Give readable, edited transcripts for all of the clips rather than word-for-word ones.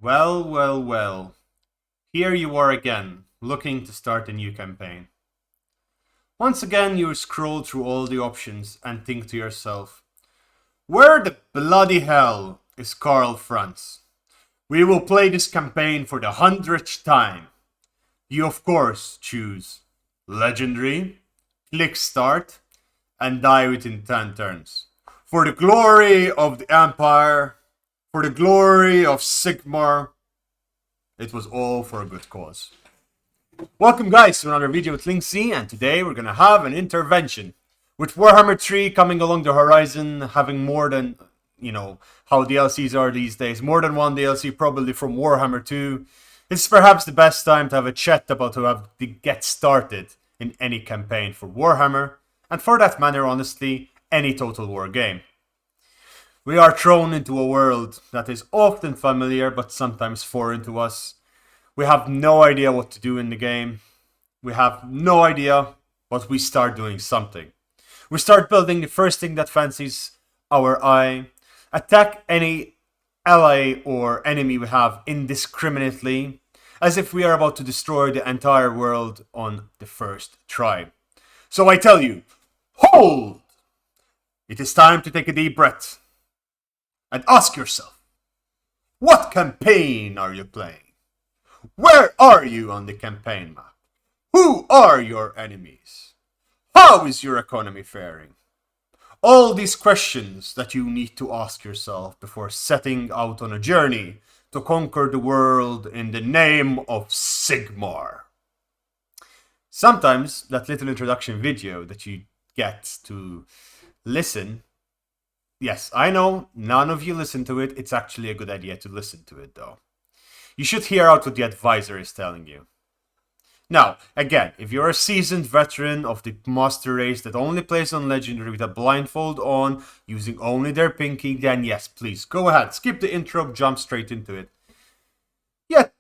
Well, well, well. Here you are again, looking to start a new campaign. Once again, you scroll through all the options and think to yourself, where the bloody hell is Karl Franz? We will play this campaign for the 100th time. You of course choose Legendary, click Start, and die within 10 turns. For the glory of the Empire, for the glory of Sigmar, it was all for a good cause. Welcome guys to another video with Linksy, and today we're gonna have an intervention. With Warhammer 3 coming along the horizon, having more than, how DLCs are these days, more than one DLC probably from Warhammer 2, it's perhaps the best time to have a chat about how to get started in any campaign for Warhammer, and for that matter, honestly, any Total War game. We are thrown into a world that is often familiar but sometimes foreign to us. We have no idea what to do in the game. We have no idea, but we start doing something. We start building the first thing that fancies our eye, attack any ally or enemy we have indiscriminately, as if we are about to destroy the entire world on the first try. So I tell you, hold! It is time to take a deep breath and ask yourself, what campaign are you playing? Where are you on the campaign map? Who are your enemies? How is your economy faring? All these questions that you need to ask yourself before setting out on a journey to conquer the world in the name of Sigmar. Sometimes that little introduction video that you get to listen, yes, I know, none of you listen to it. It's actually a good idea to listen to it, though. You should hear out what the advisor is telling you. Now, again, if you're a seasoned veteran of the master race that only plays on Legendary with a blindfold on, using only their pinky, then yes, please, go ahead, skip the intro, jump straight into it. Yet,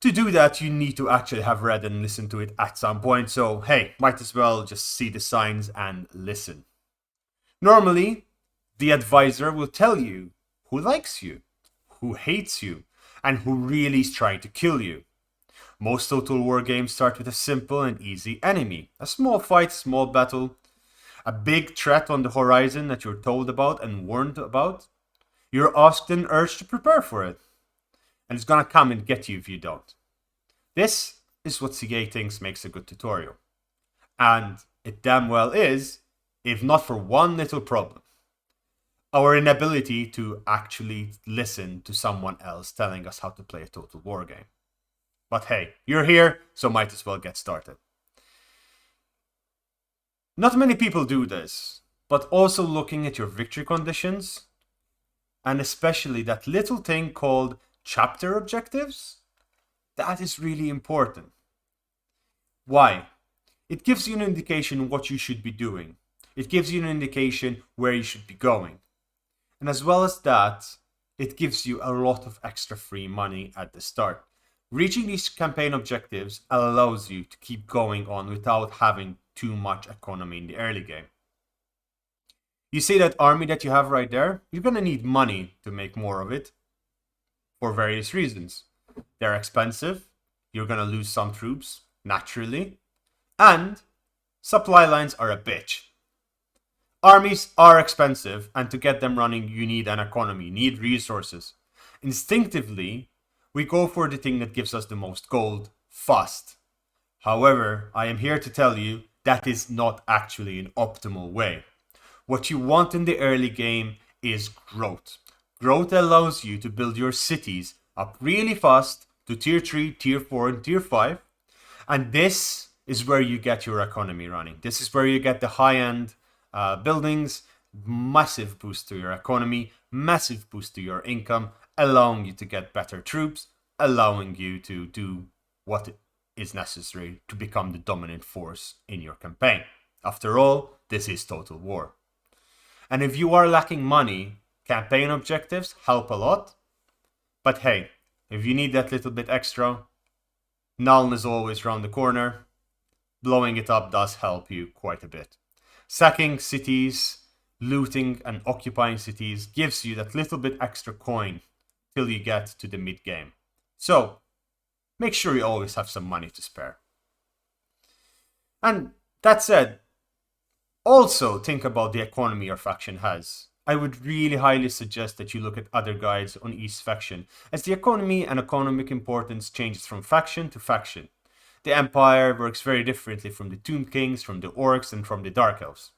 to do that, you need to actually have read and listened to it at some point, so hey, might as well just see the signs and listen. Normally, the advisor will tell you who likes you, who hates you, and who really is trying to kill you. Most Total War games start with a simple and easy enemy. A small fight, small battle. A big threat on the horizon that you're told about and warned about. You're asked and urged to prepare for it. And it's gonna come and get you if you don't. This is what CA thinks makes a good tutorial. And it damn well is, if not for one little problem. Our inability to actually listen to someone else telling us how to play a Total War game. But hey, you're here, so might as well get started. Not many people do this, but also looking at your victory conditions, and especially that little thing called chapter objectives, that is really important. Why? It gives you an indication what you should be doing. It gives you an indication where you should be going. And as well as that, it gives you a lot of extra free money at the start. Reaching these campaign objectives allows you to keep going on without having too much economy in the early game. You see that army that you have right there? You're going to need money to make more of it for various reasons. They're expensive, you're going to lose some troops, naturally, and supply lines are a bitch. Armies are expensive, and to get them running, you need an economy, you need resources. Instinctively, we go for the thing that gives us the most gold, fast. However, I am here to tell you that is not actually an optimal way. What you want in the early game is growth. Growth allows you to build your cities up really fast to tier 3, tier 4, and tier 5. And this is where you get your economy running. This is where you get the high-end buildings, massive boost to your economy, massive boost to your income, allowing you to get better troops, allowing you to do what is necessary to become the dominant force in your campaign. After all, this is Total War. And if you are lacking money, campaign objectives help a lot. But hey, if you need that little bit extra, Nuln is always around the corner. Blowing it up does help you quite a bit. Sacking cities, looting and occupying cities gives you that little bit extra coin till you get to the mid-game. So, make sure you always have some money to spare. And that said, also think about the economy your faction has. I would really highly suggest that you look at other guides on each faction, as the economy and economic importance changes from faction to faction. The Empire works very differently from the Tomb Kings, from the Orcs, and from the Dark Elves.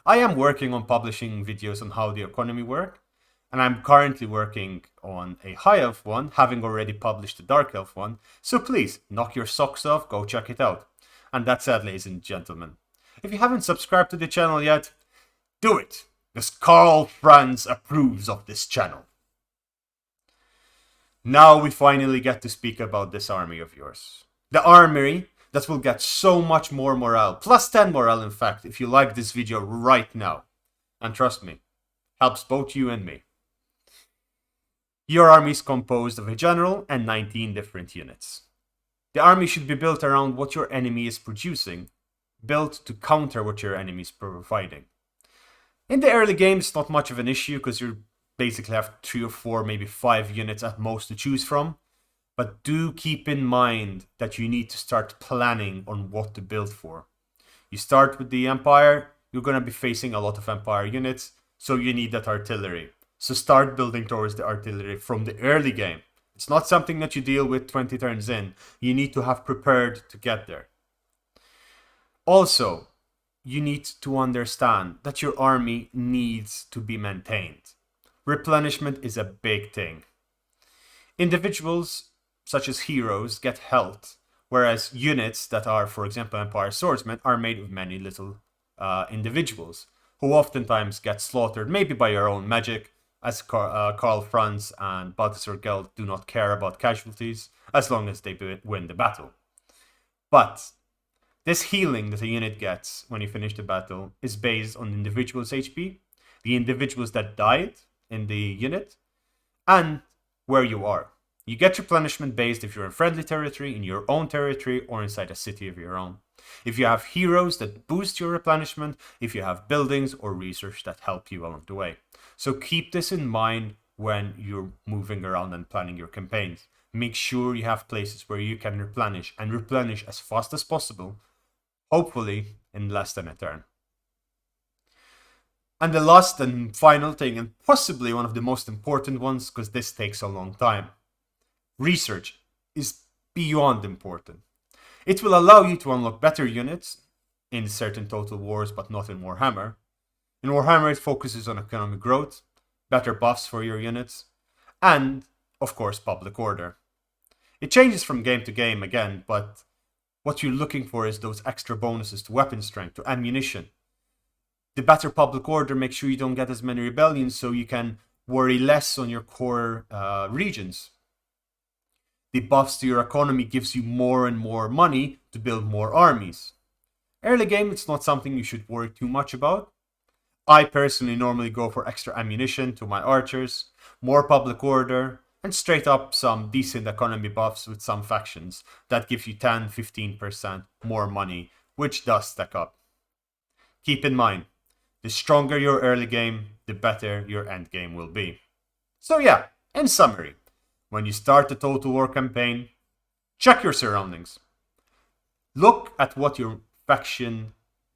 I am working on publishing videos on how the economy works, and I'm currently working on a High Elf one, having already published the Dark Elf one, so please, knock your socks off, go check it out. And that's it, ladies and gentlemen. If you haven't subscribed to the channel yet, do it, because Karl Franz approves of this channel. Now we finally get to speak about this army of yours. The armory that will get so much more morale, plus 10 morale in fact, if you like this video right now. And trust me, helps both you and me. Your army is composed of a general and 19 different units. The army should be built around what your enemy is producing, built to counter what your enemy is providing. In the early game, it's not much of an issue because you basically have 3 or 4, maybe 5 units at most to choose from. But do keep in mind that you need to start planning on what to build for. You start with the Empire, you're going to be facing a lot of Empire units, so you need that artillery. So start building towards the artillery from the early game. It's not something that you deal with 20 turns in. You need to have prepared to get there. Also, you need to understand that your army needs to be maintained. Replenishment is a big thing. Individuals, such as heroes, get health, whereas units that are, for example, Empire Swordsmen, are made of many little individuals, who oftentimes get slaughtered, maybe by your own magic, as Karl Franz and Balthasar Geld do not care about casualties, as long as they win the battle. But this healing that a unit gets when you finish the battle is based on the individual's HP, the individuals that died in the unit, and where you are. You get replenishment based if you're in friendly territory, in your own territory, or inside a city of your own. If you have heroes that boost your replenishment, if you have buildings or research that help you along the way. So keep this in mind when you're moving around and planning your campaigns. Make sure you have places where you can replenish, and replenish as fast as possible, hopefully in less than a turn. And the last and final thing, and possibly one of the most important ones, because this takes a long time. Research is beyond important. It will allow you to unlock better units in certain Total Wars, but not in Warhammer. In Warhammer, it focuses on economic growth, better buffs for your units, and, of course, public order. It changes from game to game again, but what you're looking for is those extra bonuses to weapon strength, to ammunition. The better public order makes sure you don't get as many rebellions, so you can worry less on your core regions. The buffs to your economy gives you more and more money to build more armies. Early game, it's not something you should worry too much about. I personally normally go for extra ammunition to my archers, more public order, and straight up some decent economy buffs with some factions that give you 10-15% more money, which does stack up. Keep in mind, the stronger your early game, the better your end game will be. So yeah, in summary, when you start the Total War campaign, check your surroundings. Look at what your faction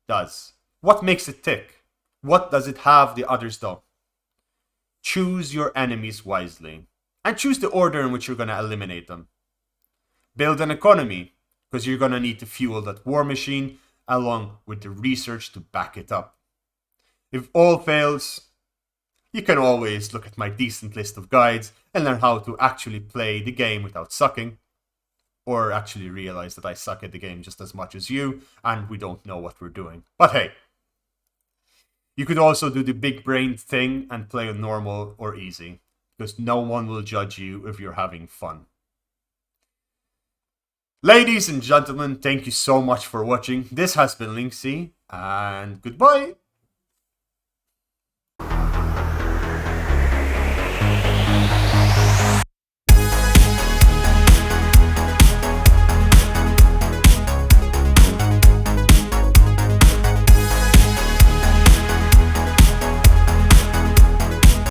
does. What makes it tick? What does it have the others don't? Choose your enemies wisely. And choose the order in which you're going to eliminate them. Build an economy, because you're going to need to fuel that war machine, along with the research to back it up. If all fails, you can always look at my decent list of guides and learn how to actually play the game without sucking. Or actually realize that I suck at the game just as much as you, and we don't know what we're doing. But hey, you could also do the big brain thing and play on normal or easy, because no one will judge you if you're having fun. Ladies and gentlemen, thank you so much for watching. This has been Linksy, and goodbye!